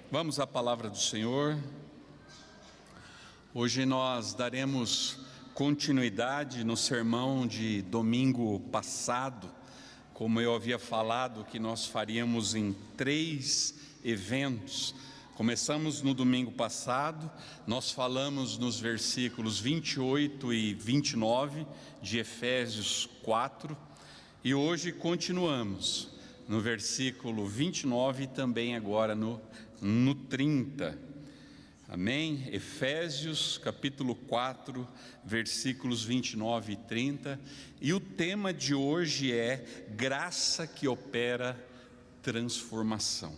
Vamos à palavra do Senhor. Hoje nós daremos continuidade no sermão de domingo passado. Como eu havia falado que nós faríamos em 3 eventos. Começamos no domingo passado, nós falamos nos versículos 28 e 29 de Efésios 4, e hoje continuamos no versículo 29 e também agora no 30. Amém? Efésios capítulo 4, versículos 29 e 30, e o tema de hoje é graça que opera transformação.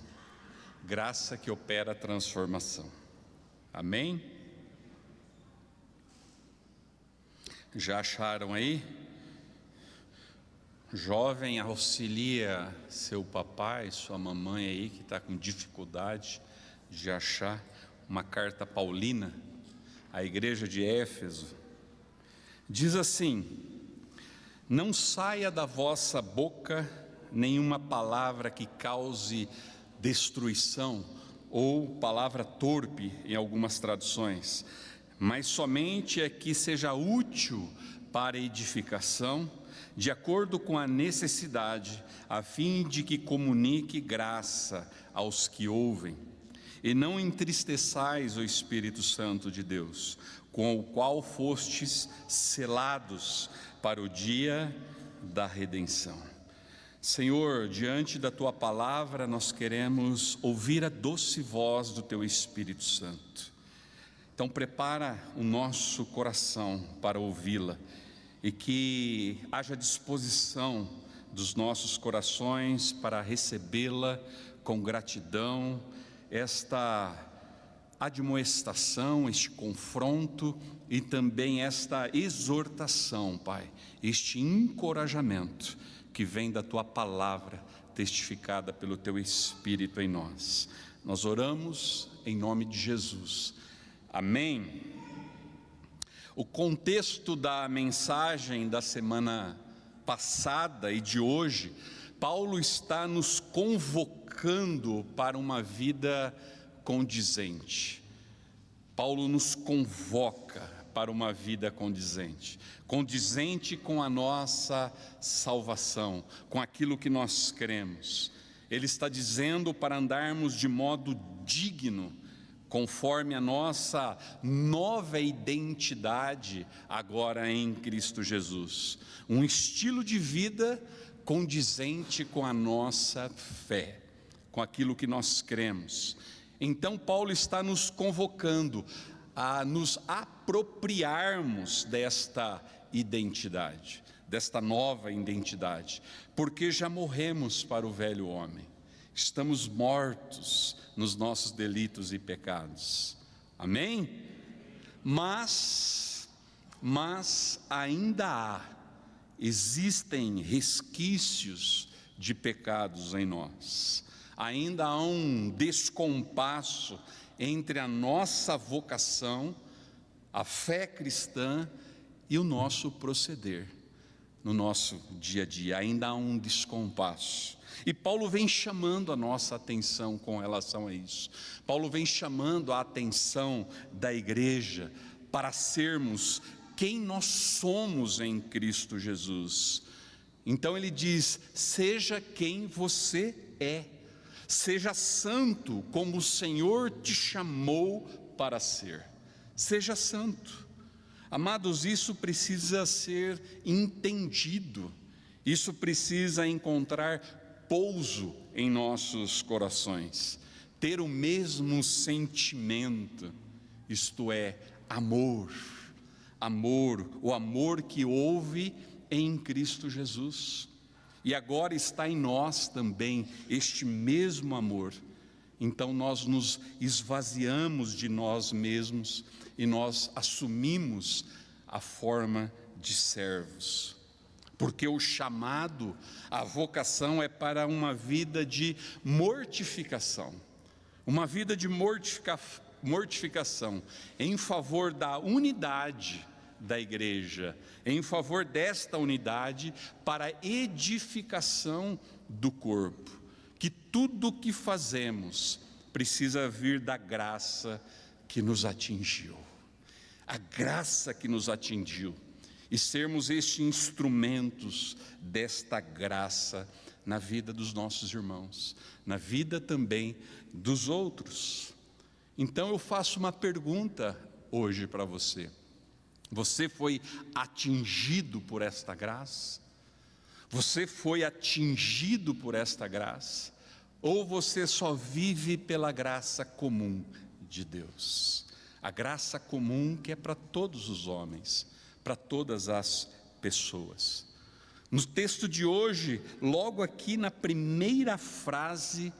Graça que opera transformação. Amém? Já acharam aí? Jovem, auxilia seu papai, sua mamãe aí que está com dificuldade de achar uma carta paulina à igreja de Éfeso. Diz assim: não saia da vossa boca nenhuma palavra que cause destruição, ou palavra torpe em algumas traduções, mas somente é que seja útil para edificação, de acordo com a necessidade, a fim de que comunique graça aos que ouvem. E não entristeçais o Espírito Santo de Deus, com o qual fostes selados para o dia da redenção. Senhor, diante da Tua palavra, nós queremos ouvir a doce voz do Teu Espírito Santo. Então prepara o nosso coração para ouvi-la, e que haja disposição dos nossos corações para recebê-la com gratidão, esta admoestação, este confronto e também esta exortação, Pai, este encorajamento que vem da Tua palavra testificada pelo Teu Espírito em nós. Nós oramos em nome de Jesus. Amém. O contexto da mensagem da semana passada e de hoje, Paulo está nos convocando para uma vida condizente. Paulo nos convoca para uma vida condizente com a nossa salvação, com aquilo que nós cremos. Ele está dizendo para andarmos de modo digno, conforme a nossa nova identidade agora em Cristo Jesus. Um estilo de vida condizente com a nossa fé, com aquilo que nós cremos. Então Paulo está nos convocando a nos apropriarmos desta identidade, desta nova identidade, porque já morremos para o velho homem. Estamos mortos nos nossos delitos e pecados. Amém? Mas ainda existem resquícios de pecados em nós. Ainda há um descompasso entre a nossa vocação, a fé cristã e o nosso proceder no nosso dia a dia. Ainda há um descompasso. E Paulo vem chamando a nossa atenção com relação a isso. Paulo vem chamando a atenção da igreja para sermos quem nós somos em Cristo Jesus. Então ele diz: seja quem você é, seja santo como o Senhor te chamou para ser. Seja santo. Amados, isso precisa ser entendido, isso precisa encontrar pouso em nossos corações, ter o mesmo sentimento, isto é, amor, o amor que houve em Cristo Jesus, e agora está em nós também este mesmo amor. Então nós nos esvaziamos de nós mesmos e nós assumimos a forma de servos. Porque o chamado, a vocação é para uma vida de mortificação. Uma vida de mortificação em favor da unidade da igreja, em favor desta unidade para a edificação do corpo. Que tudo o que fazemos precisa vir da graça que nos atingiu. A graça que nos atingiu. E sermos estes instrumentos desta graça na vida dos nossos irmãos, na vida também dos outros. Então eu faço uma pergunta hoje para você. Você foi atingido por esta graça? Você foi atingido por esta graça? Ou você só vive pela graça comum de Deus? A graça comum que é para todos os homens, para todas as pessoas. No texto de hoje, logo aqui na primeira frase,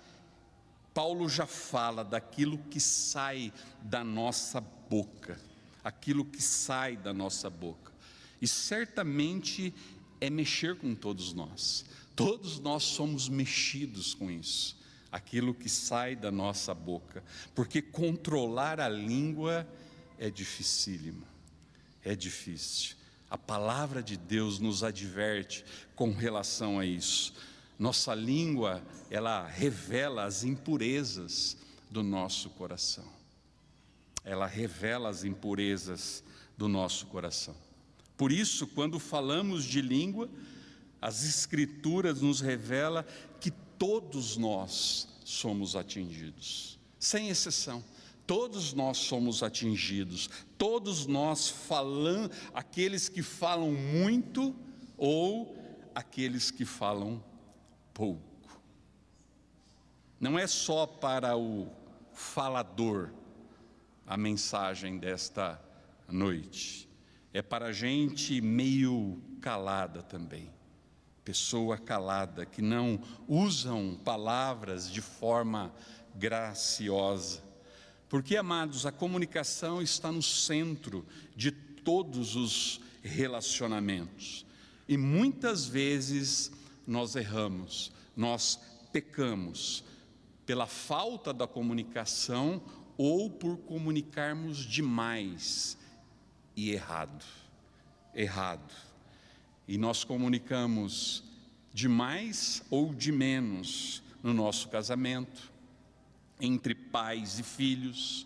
Paulo já fala daquilo que sai da nossa boca, aquilo que sai da nossa boca, e certamente é mexer com todos nós somos mexidos com isso, aquilo que sai da nossa boca, porque controlar a língua é dificílimo, é difícil. A palavra de Deus nos adverte com relação a isso. Nossa língua, ela revela as impurezas do nosso coração. Ela revela as impurezas do nosso coração. Por isso, quando falamos de língua, as Escrituras nos revelam que todos nós somos atingidos, sem exceção. Todos nós somos atingidos, todos nós falamos, aqueles que falam muito ou aqueles que falam pouco. Não é só para o falador a mensagem desta noite, é para a gente meio calada também, pessoa calada, que não usam palavras de forma graciosa. Porque, amados, a comunicação está no centro de todos os relacionamentos. E muitas vezes nós erramos, nós pecamos pela falta da comunicação ou por comunicarmos demais e errado. E nós comunicamos de mais ou de menos no nosso casamento, entre pais e filhos,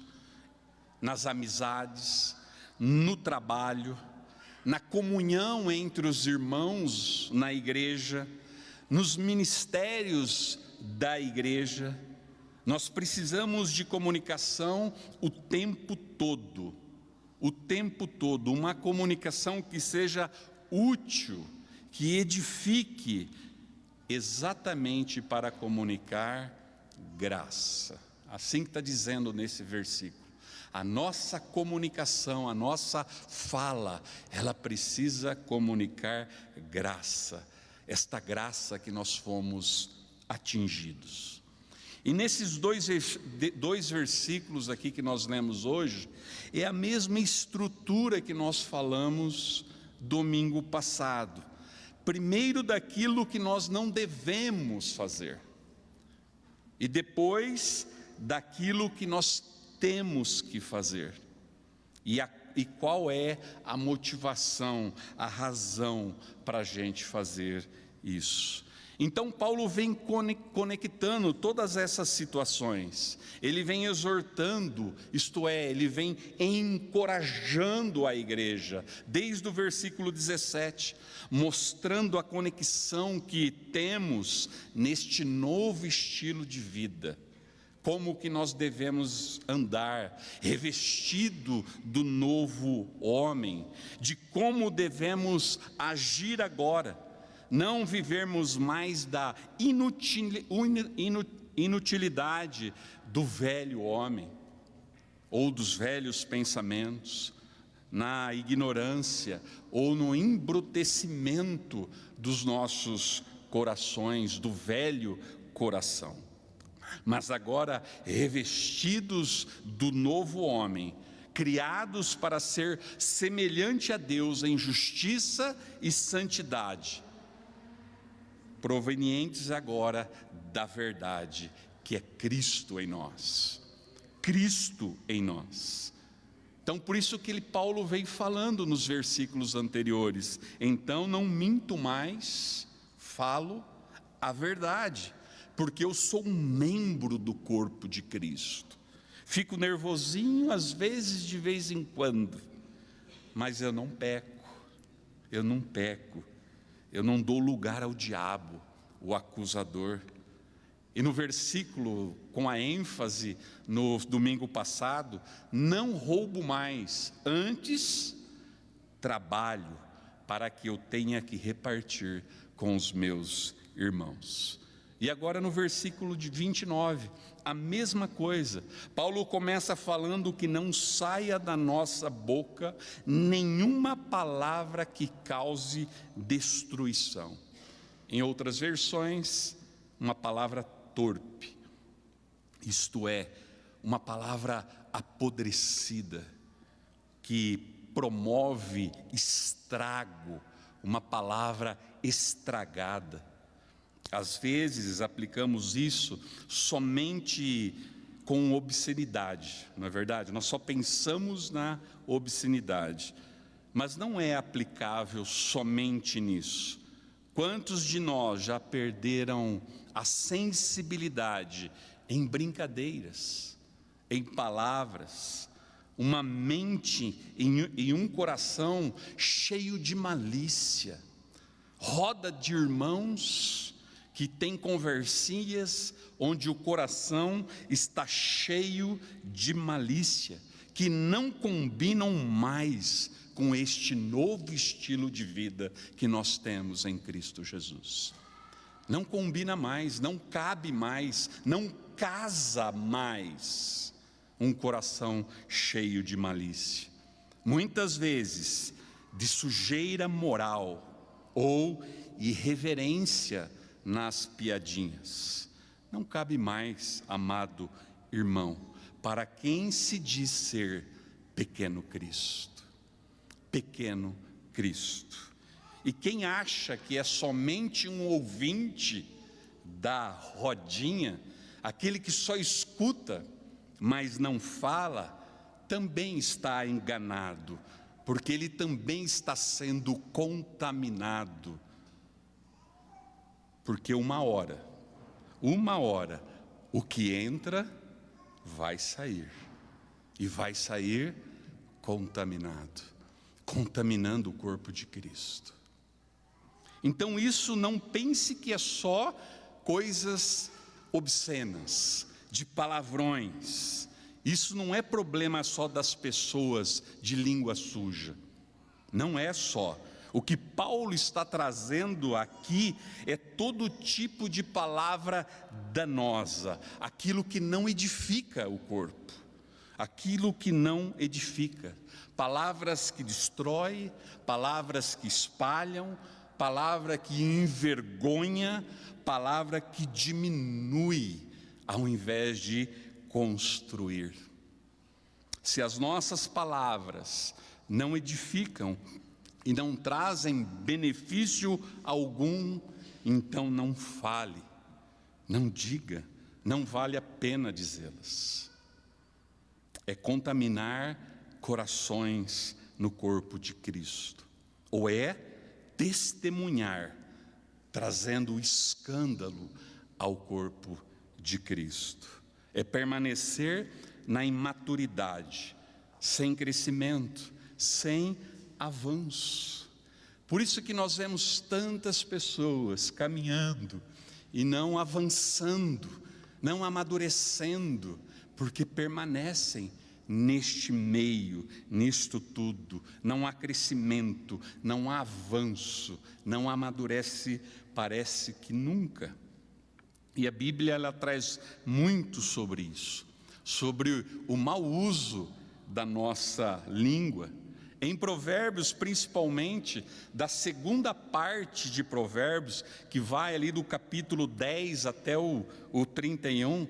nas amizades, no trabalho, na comunhão entre os irmãos na igreja, nos ministérios da igreja. Nós precisamos de comunicação o tempo todo, uma comunicação que seja útil, que edifique, exatamente para comunicar graça. Assim que está dizendo nesse versículo. A nossa comunicação, a nossa fala, ela precisa comunicar graça, esta graça que nós fomos atingidos. E nesses dois versículos aqui que nós lemos hoje, é a mesma estrutura que nós falamos domingo passado. Primeiro daquilo que nós não devemos fazer, e depois daquilo que nós temos que fazer. E qual é a motivação, a razão para a gente fazer isso? Então Paulo vem conectando todas essas situações, ele vem exortando, isto é, ele vem encorajando a igreja, desde o versículo 17, mostrando a conexão que temos neste novo estilo de vida, como que nós devemos andar, revestido do novo homem, de como devemos agir agora, não vivermos mais da inutilidade do velho homem, ou dos velhos pensamentos, na ignorância, ou no embrutecimento dos nossos corações, do velho coração. Mas agora revestidos do novo homem, criados para ser semelhante a Deus em justiça e santidade, provenientes agora da verdade, que é Cristo em nós. Cristo em nós. Então por isso que Paulo vem falando nos versículos anteriores, então não minto mais, falo a verdade, porque eu sou um membro do corpo de Cristo. Fico nervosinho às vezes, de vez em quando, mas eu não peco, eu não dou lugar ao diabo, o acusador. E no versículo, com a ênfase no domingo passado, não roubo mais, antes trabalho para que eu tenha que repartir com os meus irmãos. E agora no versículo de 29, a mesma coisa. Paulo começa falando que não saia da nossa boca nenhuma palavra que cause destruição. Em outras versões, uma palavra torpe, isto é, uma palavra apodrecida, que promove estrago, uma palavra estragada. Às vezes aplicamos isso somente com obscenidade, não é verdade? Nós só pensamos na obscenidade, mas não é aplicável somente nisso. Quantos de nós já perderam a sensibilidade em brincadeiras, em palavras, uma mente e um coração cheio de malícia, roda de irmãos que tem conversinhas onde o coração está cheio de malícia, que não combinam mais com este novo estilo de vida que nós temos em Cristo Jesus. Não combina mais, não cabe mais, não casa mais um coração cheio de malícia. Muitas vezes de sujeira moral ou irreverência nas piadinhas. Não cabe mais, amado irmão, para quem se diz ser pequeno Cristo. Pequeno Cristo. E quem acha que é somente um ouvinte da rodinha, aquele que só escuta, mas não fala, também está enganado, porque ele também está sendo contaminado. Porque uma hora, o que entra vai sair, e vai sair contaminado, contaminando o corpo de Cristo. Então isso, não pense que é só coisas obscenas, de palavrões. Isso não é problema só das pessoas de língua suja, não é só. O que Paulo está trazendo aqui é todo tipo de palavra danosa, aquilo que não edifica o corpo, aquilo que não edifica, palavras que destroem, palavras que espalham, palavra que envergonha, palavra que diminui, ao invés de construir. Se as nossas palavras não edificam e não trazem benefício algum, então não fale, não diga, não vale a pena dizê-las. É contaminar corações no corpo de Cristo, ou é testemunhar, trazendo escândalo ao corpo de Cristo. É permanecer na imaturidade, sem crescimento, sem avanço. Por isso que nós vemos tantas pessoas caminhando e não avançando, não amadurecendo, porque permanecem neste meio, nisto tudo. Não há crescimento, não há avanço, não amadurece, parece que nunca. E a Bíblia, ela traz muito sobre isso, sobre o mau uso da nossa língua. Em Provérbios, principalmente, da segunda parte de Provérbios, que vai ali do capítulo 10 até o 31,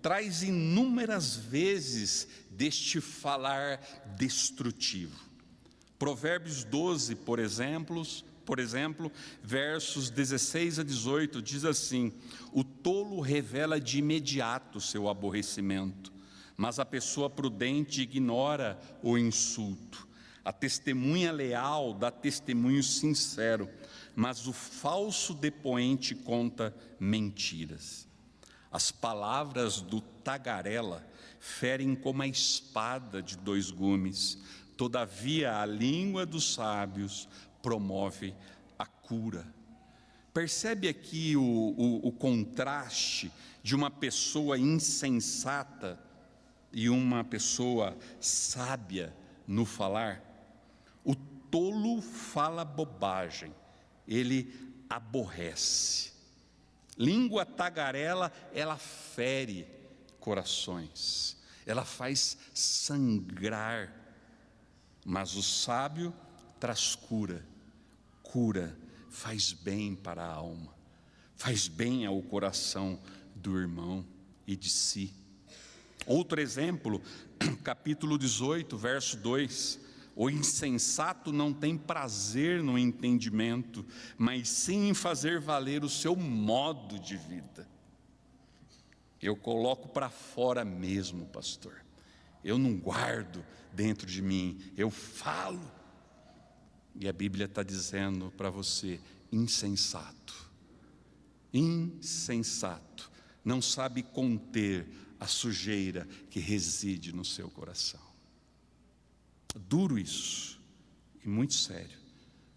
traz inúmeras vezes deste falar destrutivo. Provérbios 12, por exemplo, versos 16 a 18, diz assim: o tolo revela de imediato seu aborrecimento, mas a pessoa prudente ignora o insulto. A testemunha leal dá testemunho sincero, mas o falso depoente conta mentiras. As palavras do tagarela ferem como a espada de 2 gumes, todavia a língua dos sábios promove a cura. Percebe aqui o contraste de uma pessoa insensata e uma pessoa sábia no falar? O tolo fala bobagem, ele aborrece. Língua tagarela, ela fere corações, ela faz sangrar, mas o sábio traz cura, faz bem para a alma, faz bem ao coração do irmão e de si. Outro exemplo, capítulo 18, verso 2: o insensato não tem prazer no entendimento, mas sim em fazer valer o seu modo de vida. Eu coloco para fora mesmo, pastor. Eu não guardo dentro de mim, eu falo. E a Bíblia está dizendo para você: insensato, não sabe conter a sujeira que reside no seu coração. Duro isso, e muito sério.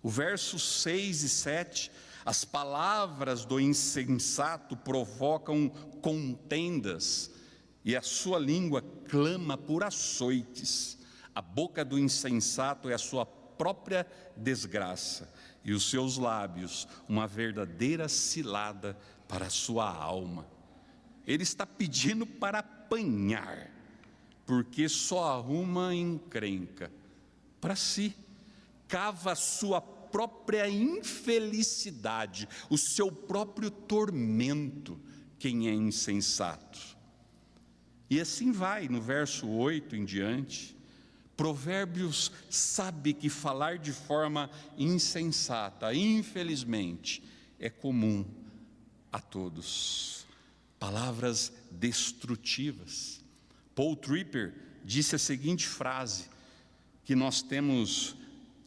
O verso 6 e 7, as palavras do insensato provocam contendas, e a sua língua clama por açoites. A boca do insensato é a sua própria desgraça, e os seus lábios uma verdadeira cilada para a sua alma. Ele está pedindo para apanhar, porque só arruma encrenca para si, cava a sua própria infelicidade, o seu próprio tormento, quem é insensato. E assim vai, no verso 8 em diante. Provérbios sabe que falar de forma insensata, infelizmente, é comum a todos. Palavras destrutivas. Paul Tripp disse a seguinte frase, que nós temos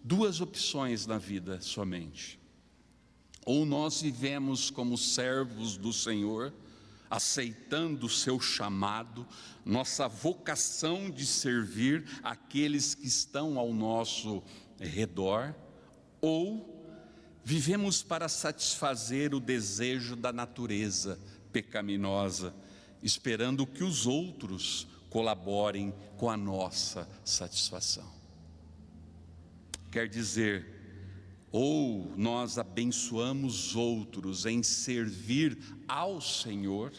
2 opções na vida somente: ou nós vivemos como servos do Senhor, aceitando o seu chamado, nossa vocação de servir aqueles que estão ao nosso redor, ou vivemos para satisfazer o desejo da natureza pecaminosa, esperando que os outros colaborem com a nossa satisfação. Quer dizer, ou nós abençoamos outros em servir ao Senhor,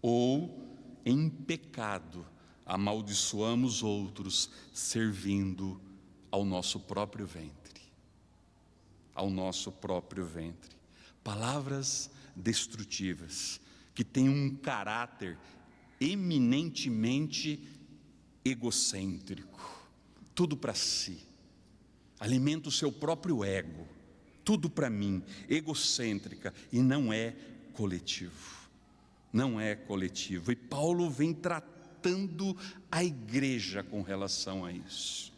ou em pecado amaldiçoamos outros servindo ao nosso próprio ventre. Ao nosso próprio ventre. Palavras destrutivas, que têm um caráter eminentemente egocêntrico, tudo para si, alimenta o seu próprio ego, tudo para mim, egocêntrica, e não é coletivo, não é coletivo. E Paulo vem tratando a igreja com relação a isso.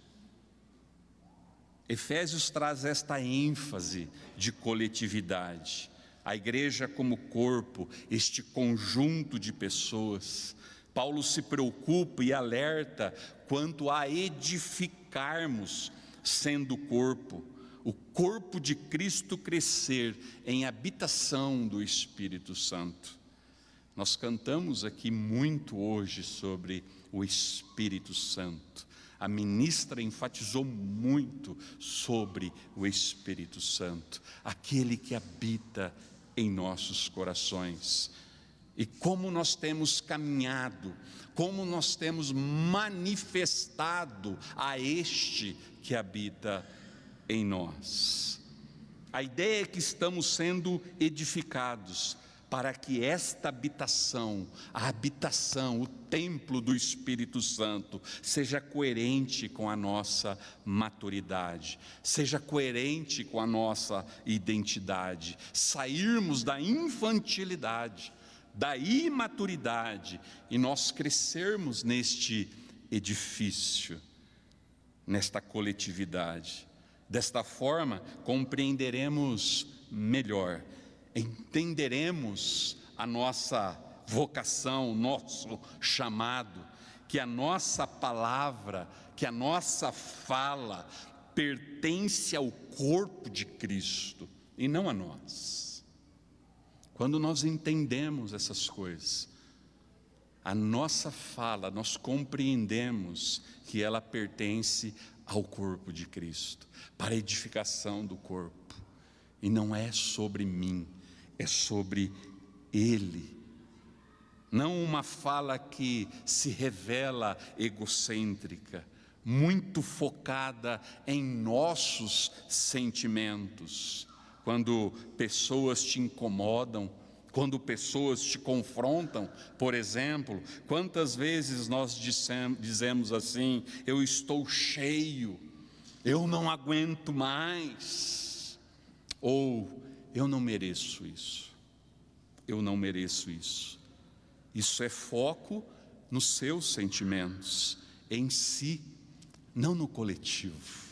Efésios traz esta ênfase de coletividade, a igreja como corpo, este conjunto de pessoas. Paulo se preocupa e alerta quanto a edificarmos, sendo o corpo de Cristo crescer em habitação do Espírito Santo. Nós cantamos aqui muito hoje sobre o Espírito Santo. A ministra enfatizou muito sobre o Espírito Santo, aquele que habita em nossos corações. E como nós temos caminhado, como nós temos manifestado a este que habita em nós. A ideia é que estamos sendo edificados para que esta habitação, a habitação, o templo do Espírito Santo, seja coerente com a nossa maturidade, seja coerente com a nossa identidade, sairmos da infantilidade, da imaturidade, e nós crescermos neste edifício, nesta coletividade. Desta forma, compreenderemos melhor, entenderemos a nossa vocação, nosso chamado, que a nossa palavra, que a nossa fala pertence ao corpo de Cristo e não a nós. Quando nós entendemos essas coisas, a nossa fala, nós compreendemos que ela pertence ao corpo de Cristo, para a edificação do corpo, e não é sobre mim, é sobre Ele. Não uma fala que se revela egocêntrica, muito focada em nossos sentimentos. Quando pessoas te incomodam, quando pessoas te confrontam, por exemplo, quantas vezes nós dizemos assim: eu estou cheio, eu não aguento mais, ou eu não mereço isso, eu não mereço isso. Isso é foco nos seus sentimentos, em si, não no coletivo.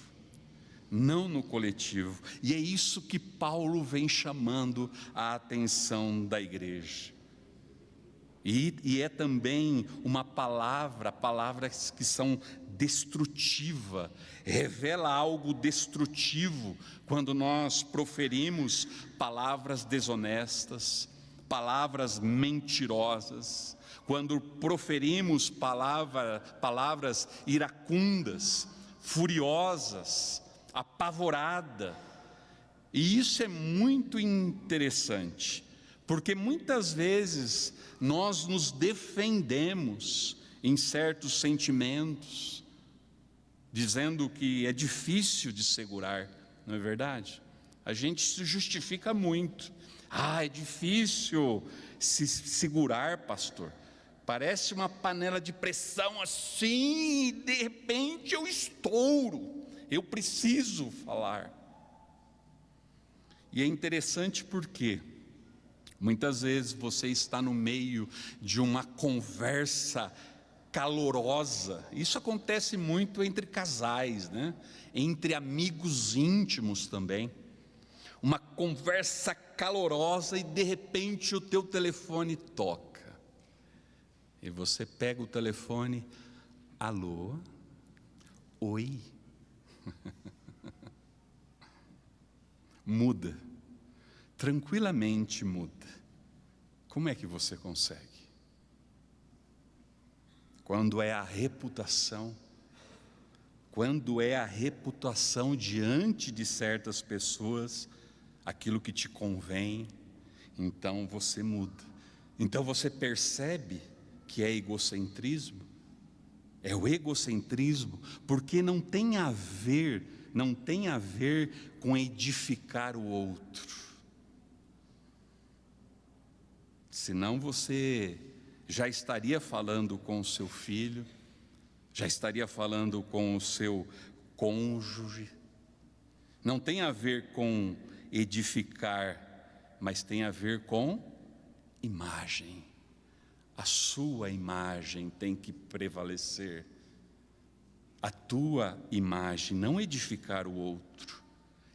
Não no coletivo. E é isso que Paulo vem chamando a atenção da igreja. E é também uma palavras que são destrutiva, revela algo destrutivo quando nós proferimos palavras desonestas, palavras mentirosas, quando proferimos palavras iracundas, furiosas, apavorada. E isso é muito interessante, porque muitas vezes nós nos defendemos em certos sentimentos, dizendo que é difícil de segurar, não é verdade? A gente se justifica muito. É difícil se segurar, pastor. Parece uma panela de pressão assim, e de repente eu estouro. Eu preciso falar. E é interessante porque muitas vezes você está no meio de uma conversa calorosa. Isso acontece muito entre casais, né? Entre amigos íntimos também. Uma conversa calorosa e de repente o teu telefone toca. E você pega o telefone: alô? Oi? Muda, tranquilamente muda. Como é que você consegue? Quando é a reputação diante de certas pessoas, aquilo que te convém, então você muda. Então você percebe que é egocentrismo. É o egocentrismo, porque não tem a ver com edificar o outro. Senão você já estaria falando com o seu filho, já estaria falando com o seu cônjuge. Não tem a ver com edificar, mas tem a ver com imagem. A sua imagem tem que prevalecer. A tua imagem, não edificar o outro,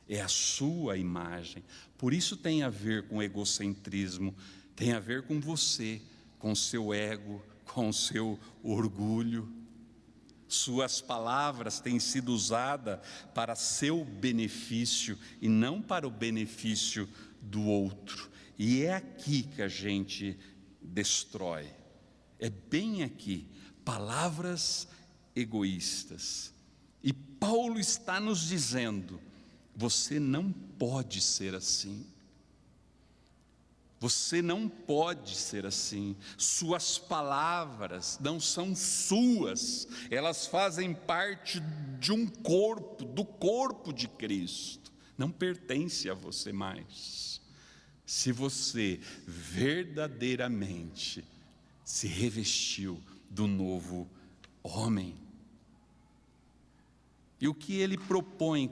é a sua imagem. Por isso tem a ver com egocentrismo, tem a ver com você, com o seu ego, com o seu orgulho. Suas palavras têm sido usadas para seu benefício e não para o benefício do outro. E é aqui que a gente destrói. É bem aqui, palavras egoístas. E Paulo está nos dizendo: você não pode ser assim. Você não pode ser assim. Suas palavras não são suas, elas fazem parte de um corpo, do corpo de Cristo. Não pertence a você mais. Se você verdadeiramente se revestiu do novo homem. E o que ele propõe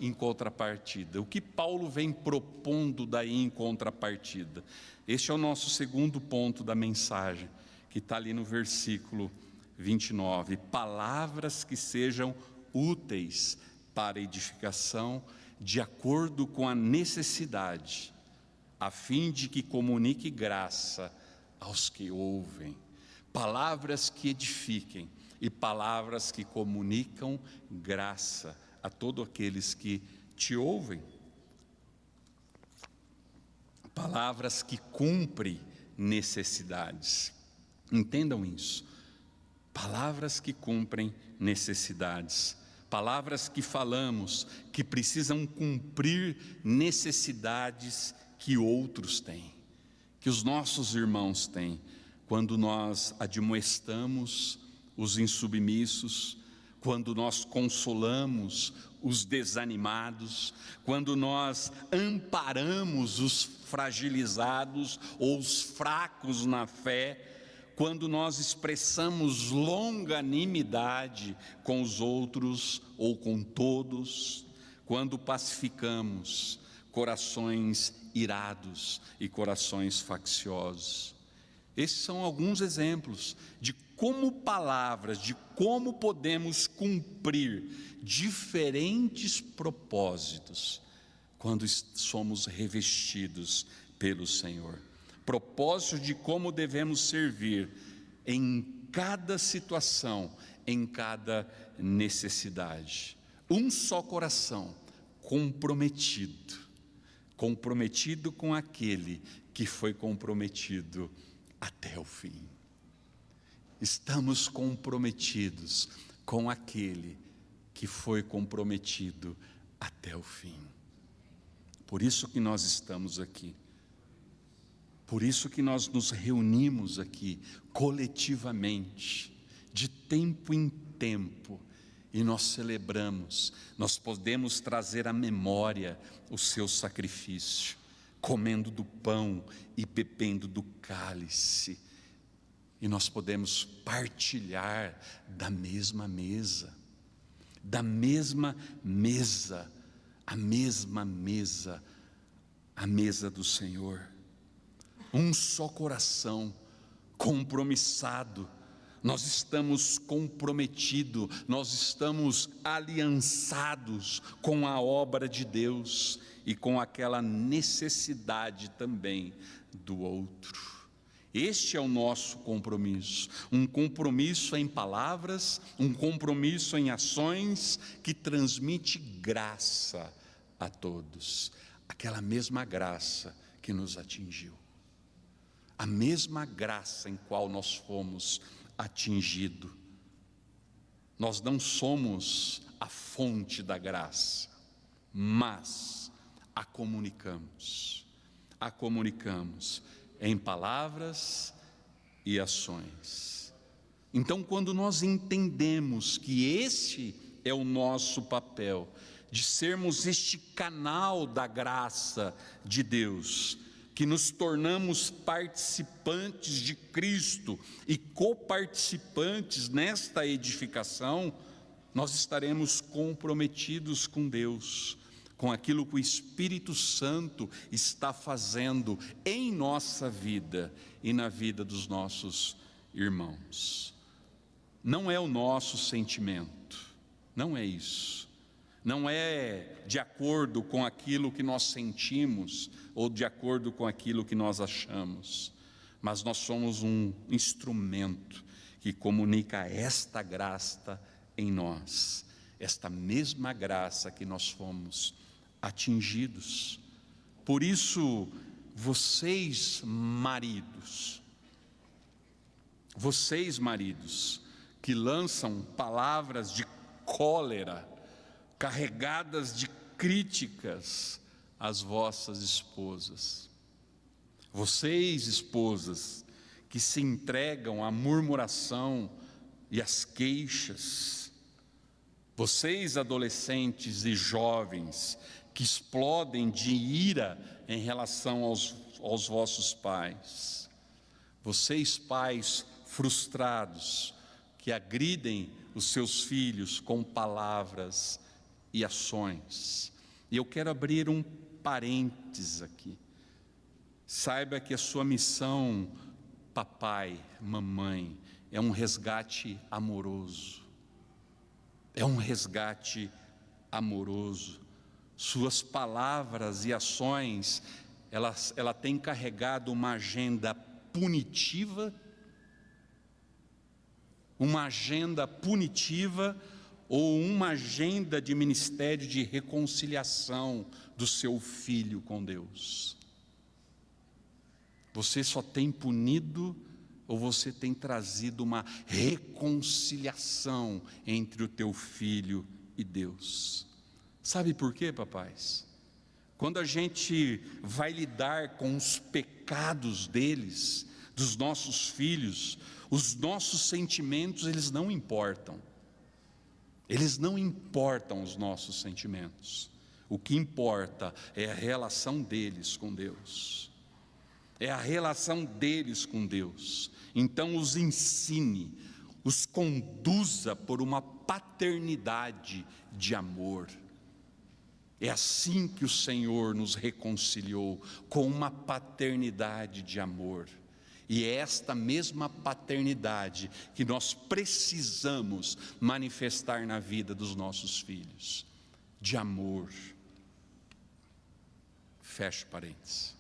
em contrapartida? O que Paulo vem propondo daí em contrapartida? Este é o nosso segundo ponto da mensagem, que está ali no versículo 29. Palavras que sejam úteis para edificação, de acordo com a necessidade, a fim de que comunique graça aos que ouvem, palavras que edifiquem e palavras que comunicam graça a todos aqueles que te ouvem. Palavras que cumprem necessidades. Entendam isso. Palavras que cumprem necessidades. Palavras que falamos que precisam cumprir necessidades que outros têm, que os nossos irmãos têm. Quando nós admoestamos os insubmissos, quando nós consolamos os desanimados, quando nós amparamos os fragilizados ou os fracos na fé, quando nós expressamos longanimidade com os outros ou com todos, quando pacificamos corações irados e corações facciosos. Esses são alguns exemplos de como palavras, de como podemos cumprir diferentes propósitos quando somos revestidos pelo Senhor. Propósito de como devemos servir em cada situação, em cada necessidade. Um só coração, comprometido com aquele que foi comprometido até o fim. Estamos comprometidos com aquele que foi comprometido até o fim. Por isso que nós estamos aqui. Por isso que nós nos reunimos aqui coletivamente, de tempo em tempo, e nós celebramos, nós podemos trazer à memória o seu sacrifício, comendo do pão e bebendo do cálice, e nós podemos partilhar da mesma mesa, a mesma mesa do Senhor. Um só coração, compromissado, nós estamos comprometidos, nós estamos aliançados com a obra de Deus e com aquela necessidade também do outro. Este é o nosso compromisso, um compromisso em palavras, um compromisso em ações que transmite graça a todos, aquela mesma graça que nos atingiu. A mesma graça em qual nós fomos atingidos. Nós não somos a fonte da graça, mas a comunicamos em palavras e ações. Então, quando nós entendemos que esse é o nosso papel, de sermos este canal da graça de Deus, que nos tornamos participantes de Cristo e coparticipantes nesta edificação, nós estaremos comprometidos com Deus, com aquilo que o Espírito Santo está fazendo em nossa vida e na vida dos nossos irmãos. Não é o nosso sentimento, não é isso. Não é de acordo com aquilo que nós sentimos ou de acordo com aquilo que nós achamos, mas nós somos um instrumento que comunica esta graça em nós, esta mesma graça que nós fomos atingidos. Por isso, vocês maridos que lançam palavras de cólera, carregadas de críticas às vossas esposas. Vocês, esposas, que se entregam à murmuração e às queixas. Vocês, adolescentes e jovens, que explodem de ira em relação aos vossos pais. Vocês, pais frustrados, que agridem os seus filhos com palavras e ações. E eu quero abrir um parênteses aqui. Saiba que a sua missão, papai, mamãe, é um resgate amoroso. É um resgate amoroso. Suas palavras e ações, ela tem carregado uma agenda punitiva, ou uma agenda de ministério de reconciliação do seu filho com Deus? Você só tem punido ou você tem trazido uma reconciliação entre o teu filho e Deus? Sabe por quê, papais? Quando a gente vai lidar com os pecados deles, dos nossos filhos, os nossos sentimentos, eles não importam. Eles não importam os nossos sentimentos. O que importa é a relação deles com Deus. É a relação deles com Deus. Então os ensine, os conduza por uma paternidade de amor. É assim que o Senhor nos reconciliou, com uma paternidade de amor. E é esta mesma paternidade que nós precisamos manifestar na vida dos nossos filhos, de amor. Fecha parênteses.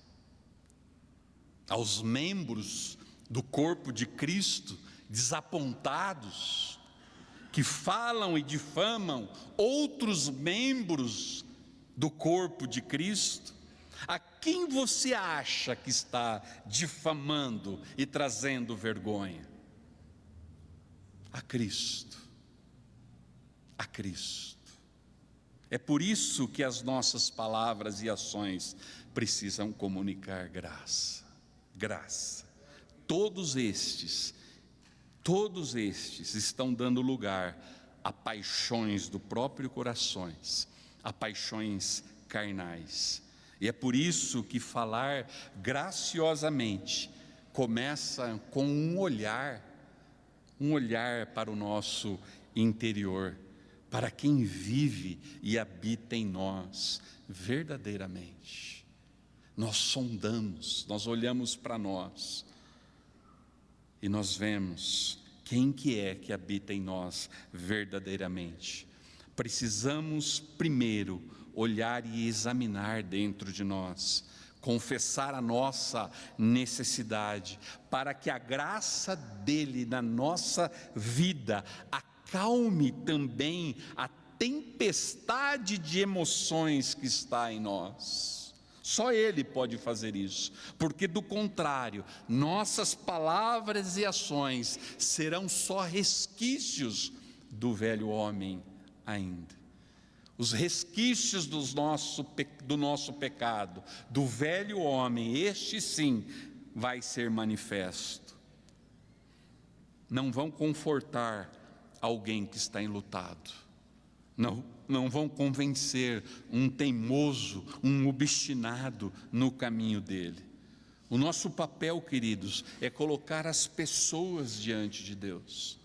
Aos membros do corpo de Cristo, desapontados, que falam e difamam outros membros do corpo de Cristo, a quem você acha que está difamando e trazendo vergonha? A Cristo. A Cristo. É por isso que as nossas palavras e ações precisam comunicar graça. Graça. Todos estes estão dando lugar a paixões do próprio coração, a paixões carnais. E é por isso que falar graciosamente começa com um olhar para o nosso interior, para quem vive e habita em nós verdadeiramente. Nós sondamos, nós olhamos para nós e nós vemos quem que é que habita em nós verdadeiramente. Precisamos primeiro olhar e examinar dentro de nós, confessar a nossa necessidade, para que a graça dele na nossa vida acalme também a tempestade de emoções que está em nós. Só Ele pode fazer isso, porque do contrário, nossas palavras e ações serão só resquícios do velho homem ainda. Os resquícios do nosso pecado, do velho homem, este sim vai ser manifesto. Não vão confortar alguém que está enlutado, não vão convencer um teimoso, um obstinado no caminho dele. O nosso papel, queridos, é colocar as pessoas diante de Deus,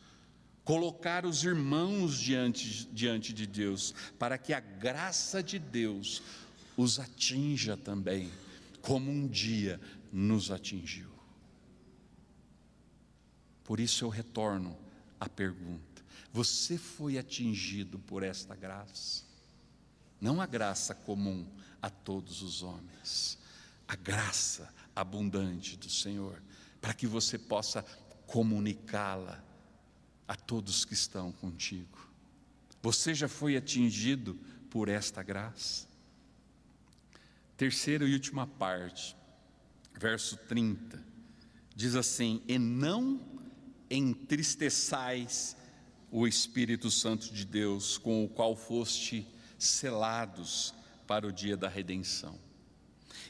colocar os irmãos diante de Deus, para que a graça de Deus os atinja também, como um dia nos atingiu. Por isso eu retorno à pergunta: você foi atingido por esta graça? Não a graça comum a todos os homens, a graça abundante do Senhor, para que você possa comunicá-la a todos que estão contigo. Você já foi atingido por esta graça? Terceira e última parte, verso 30, diz assim: e não entristeçais o Espírito Santo de Deus, com o qual foste selados para o dia da redenção.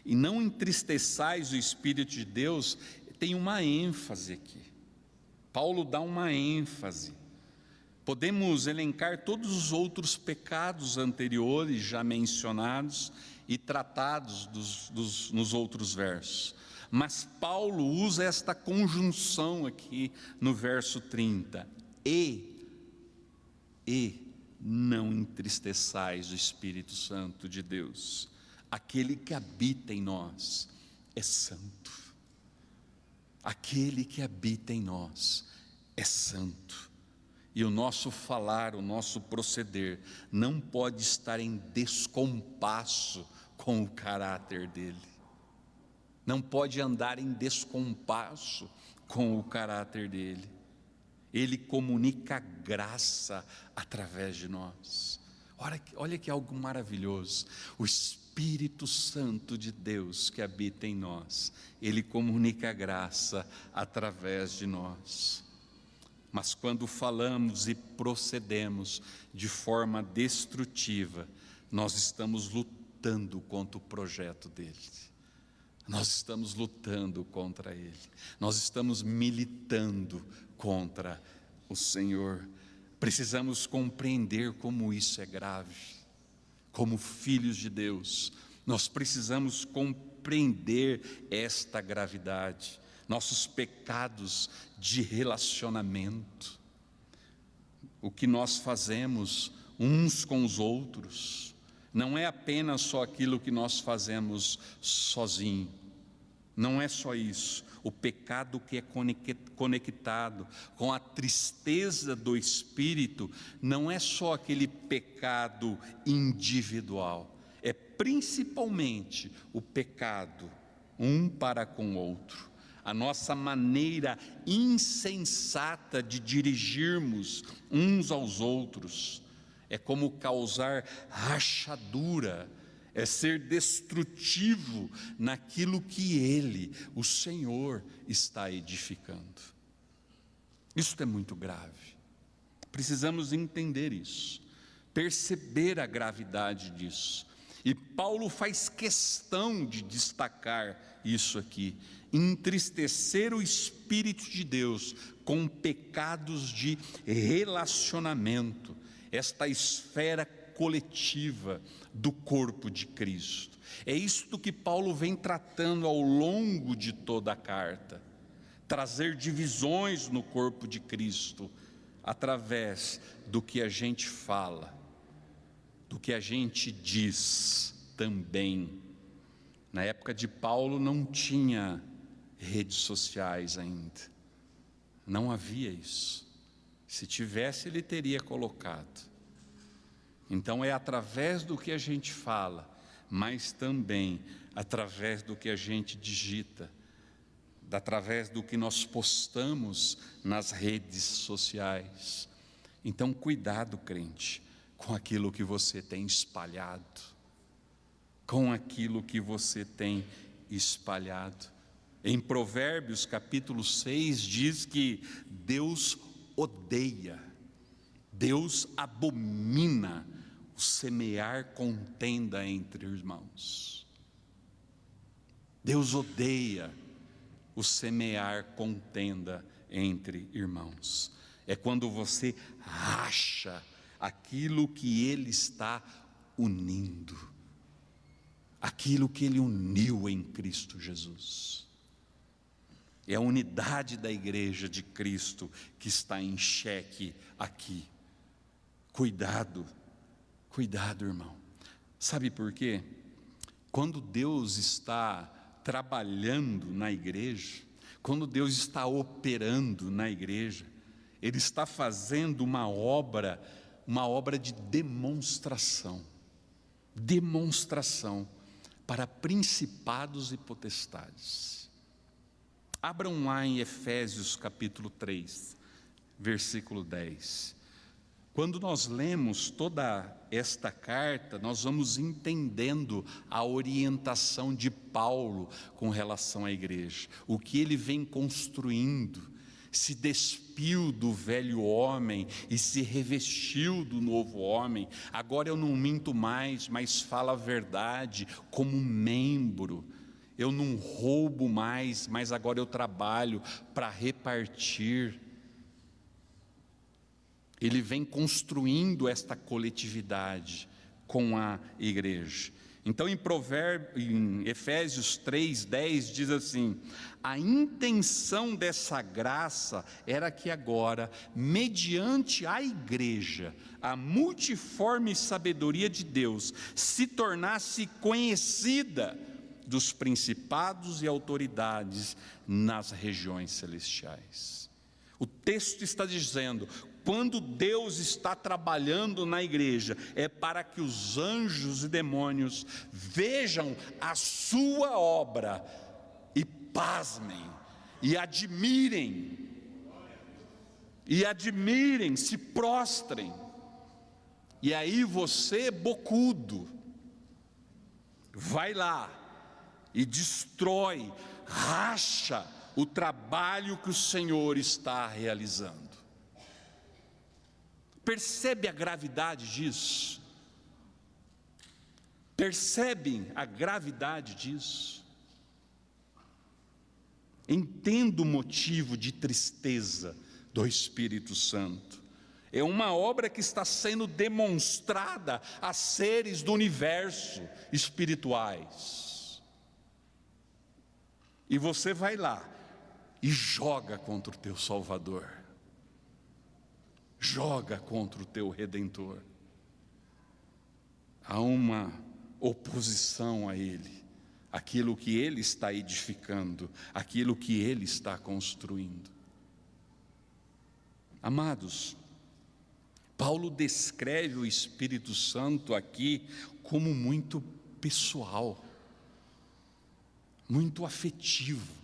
E não entristeçais o Espírito de Deus, tem uma ênfase aqui. Paulo dá uma ênfase. Podemos elencar todos os outros pecados anteriores já mencionados e tratados nos outros versos, mas Paulo usa esta conjunção aqui no verso 30, e não entristeçais o Espírito Santo de Deus. Aquele que habita em nós é santo. Aquele que habita em nós é santo. E o nosso falar, o nosso proceder não pode estar em descompasso com o caráter dele. não pode andar em descompasso com o caráter dele. Ele comunica graça através de nós. Olha que algo maravilhoso. O Espírito Santo de Deus que habita em nós, ele comunica graça através de nós. Mas quando falamos e procedemos de forma destrutiva, nós estamos lutando contra o projeto dele. Nós estamos lutando contra ele. Nós estamos militando contra o Senhor. Precisamos compreender como isso é grave. Como filhos de Deus, nós precisamos compreender esta gravidade. Nossos pecados de relacionamento, o que nós fazemos uns com os outros, não é apenas só aquilo que nós fazemos sozinho, não é só isso. O pecado que é conectado com a tristeza do Espírito, não é só aquele pecado individual, é principalmente o pecado um para com o outro. A nossa maneira insensata de dirigirmos uns aos outros é como causar rachadura, é ser destrutivo naquilo que Ele, o Senhor, está edificando. Isso é muito grave. Precisamos entender isso, perceber a gravidade disso. E Paulo faz questão de destacar isso aqui: entristecer o Espírito de Deus com pecados de relacionamento, esta esfera coletiva do corpo de Cristo. É isto que Paulo vem tratando ao longo de toda a carta: trazer divisões no corpo de Cristo, através do que a gente fala, do que a gente diz também. Na época de Paulo não tinha redes sociais ainda, não havia isso. Se tivesse, ele teria colocado. Então é através do que a gente fala, mas também através do que a gente digita, através do que nós postamos nas redes sociais. Então cuidado, crente, com aquilo que você tem espalhado, com aquilo que você tem espalhado. Em Provérbios capítulo 6 diz que Deus odeia, Deus abomina o semear contenda entre irmãos. Deus odeia o semear contenda entre irmãos. É quando você racha aquilo que Ele está unindo, aquilo que Ele uniu em Cristo Jesus. É a unidade da igreja de Cristo que está em xeque aqui. Cuidado, irmão. Sabe por quê? Quando Deus está trabalhando na igreja, quando Deus está operando na igreja, Ele está fazendo uma obra de demonstração para principados e potestades. Abram lá em Efésios capítulo 3, versículo 10. Quando nós lemos toda esta carta, nós vamos entendendo a orientação de Paulo com relação à igreja, o que ele vem construindo. Se despiu do velho homem e se revestiu do novo homem. Agora eu não minto mais, mas falo a verdade como membro. Eu não roubo mais, mas agora eu trabalho para repartir. Ele vem construindo esta coletividade com a igreja. Então em Efésios 3:10 diz assim: a intenção dessa graça era que agora, mediante a igreja, a multiforme sabedoria de Deus se tornasse conhecida dos principados e autoridades nas regiões celestiais. O texto está dizendo: quando Deus está trabalhando na igreja, é para que os anjos e demônios vejam a sua obra pasmem, e admirem, se prostrem. E aí você, bocudo, vai lá e destrói, racha o trabalho que o Senhor está realizando. Percebe a gravidade disso? Percebem a gravidade disso? Entenda o motivo de tristeza do Espírito Santo. É uma obra que está sendo demonstrada a seres do universo espirituais. E você vai lá e joga contra o teu Salvador. Joga contra o teu Redentor. Há uma oposição a Ele, aquilo que Ele está edificando, aquilo que Ele está construindo. Amados, Paulo descreve o Espírito Santo aqui como muito pessoal, muito afetivo.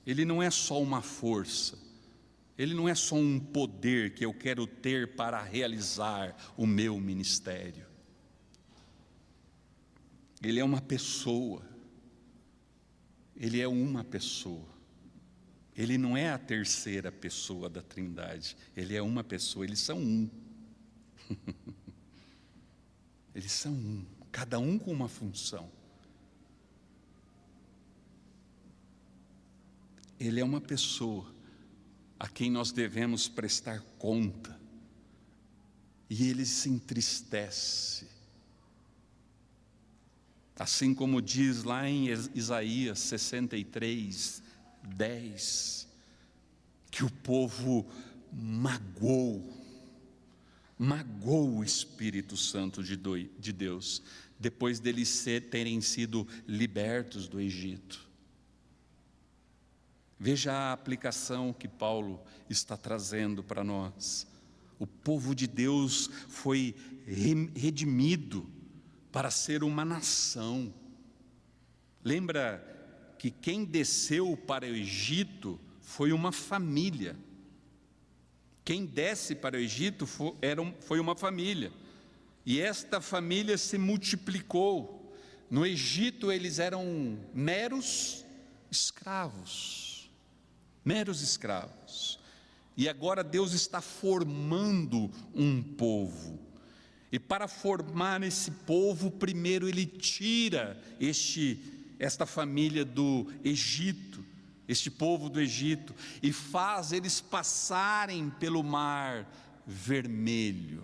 Ele não é só uma força, ele não é só um poder que eu quero ter para realizar o meu ministério. Ele é uma pessoa, ele é uma pessoa. Ele não é a terceira pessoa da Trindade, ele é uma pessoa, eles são um. Eles são um, cada um com uma função. Ele é uma pessoa a quem nós devemos prestar conta, e ele se entristece. Assim como diz lá em Isaías 63, 10, que o povo magoou o Espírito Santo de Deus, depois deles terem sido libertos do Egito. Veja a aplicação que Paulo está trazendo para nós. O povo de Deus foi redimido para ser uma nação. Lembra que quem desceu para o Egito foi uma família. Quem desce para o Egito foi uma família. E esta família se multiplicou. No Egito eles eram meros escravos. Meros escravos. E agora Deus está formando um povo. E para formar esse povo, primeiro Ele tira esta família do Egito, este povo do Egito, e faz eles passarem pelo Mar Vermelho.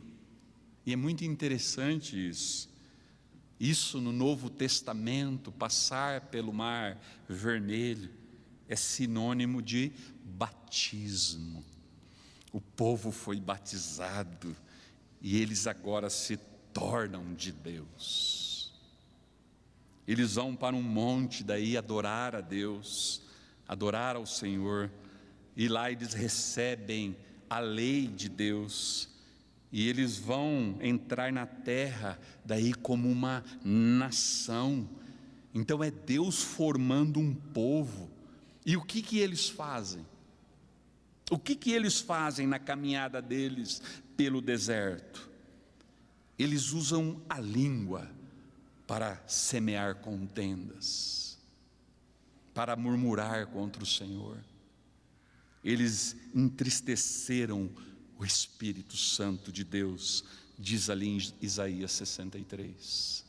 E é muito interessante isso. Isso no Novo Testamento, passar pelo Mar Vermelho, é sinônimo de batismo. O povo foi batizado e eles agora se tornam de Deus. Eles vão para um monte daí adorar a Deus, adorar ao Senhor, e lá eles recebem a lei de Deus, e eles vão entrar na terra daí como uma nação. Então é Deus formando um povo. E o que eles fazem? O que eles fazem na caminhada deles pelo deserto? Eles usam a língua para semear contendas, para murmurar contra o Senhor. Eles entristeceram o Espírito Santo de Deus, diz ali em Isaías 63.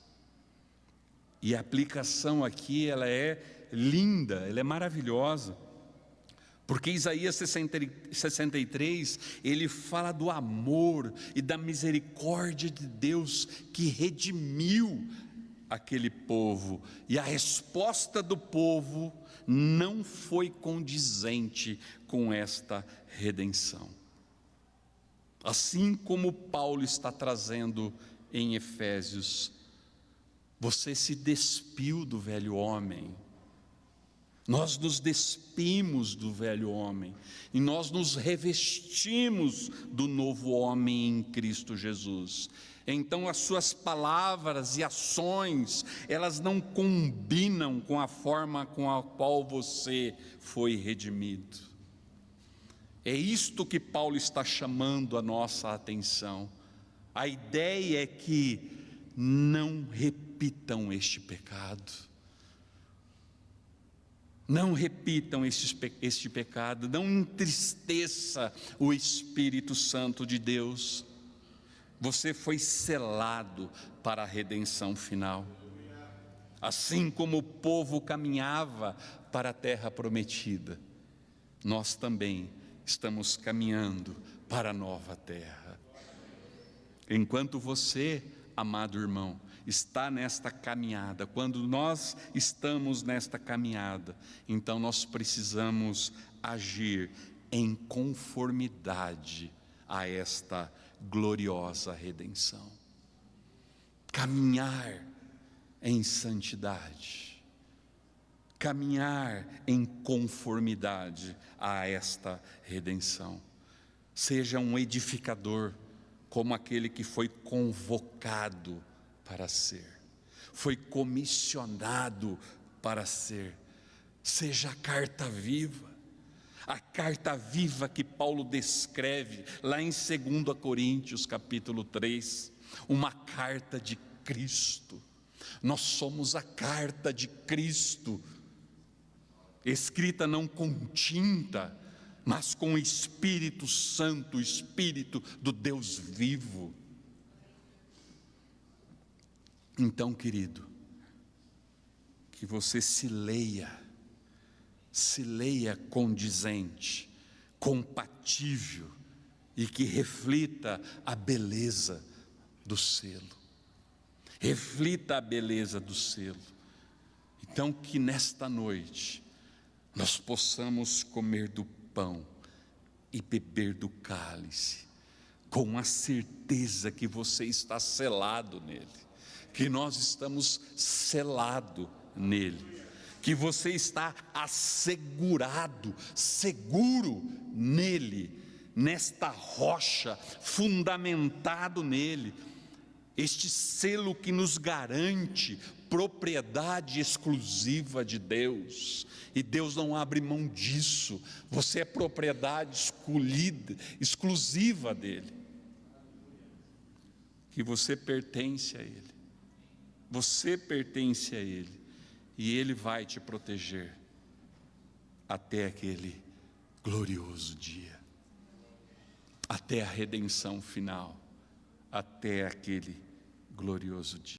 E a aplicação aqui, ela é linda, ela é maravilhosa, porque Isaías 63, ele fala do amor e da misericórdia de Deus que redimiu aquele povo, e a resposta do povo não foi condizente com esta redenção. Assim como Paulo está trazendo em Efésios, você se despiu do velho homem. Nós nos despimos do velho homem e nós nos revestimos do novo homem em Cristo Jesus. Então as suas palavras e ações, elas não combinam com a forma com a qual você foi redimido. É isto que Paulo está chamando a nossa atenção. A ideia é que não repitam este pecado. Não repitam este pecado, não entristeça o Espírito Santo de Deus. Você foi selado para a redenção final. Assim como o povo caminhava para a terra prometida, nós também estamos caminhando para a nova terra. Enquanto você, amado irmão, está nesta caminhada, quando nós estamos nesta caminhada, então nós precisamos agir em conformidade a esta gloriosa redenção. Caminhar em santidade, caminhar em conformidade a esta redenção. Seja um edificador, como aquele que foi convocado para ser, foi comissionado para ser. Seja a carta viva que Paulo descreve lá em 2 Coríntios capítulo 3, uma carta de Cristo. Nós somos a carta de Cristo, escrita não com tinta, mas com o Espírito Santo, o Espírito do Deus vivo. Então, querido, que você se leia condizente, compatível e que reflita a beleza do selo. Reflita a beleza do selo. Então, que nesta noite nós possamos comer do pão e beber do cálice, com a certeza que você está selado nele, que nós estamos selados nele, que você está assegurado, seguro nele, nesta rocha, fundamentado nele, este selo que nos garante propriedade exclusiva de Deus, e Deus não abre mão disso. Você é propriedade escolhida, exclusiva dele, que você pertence a ele, você pertence a ele, e ele vai te proteger até aquele glorioso dia, até a redenção final, até aquele glorioso dia.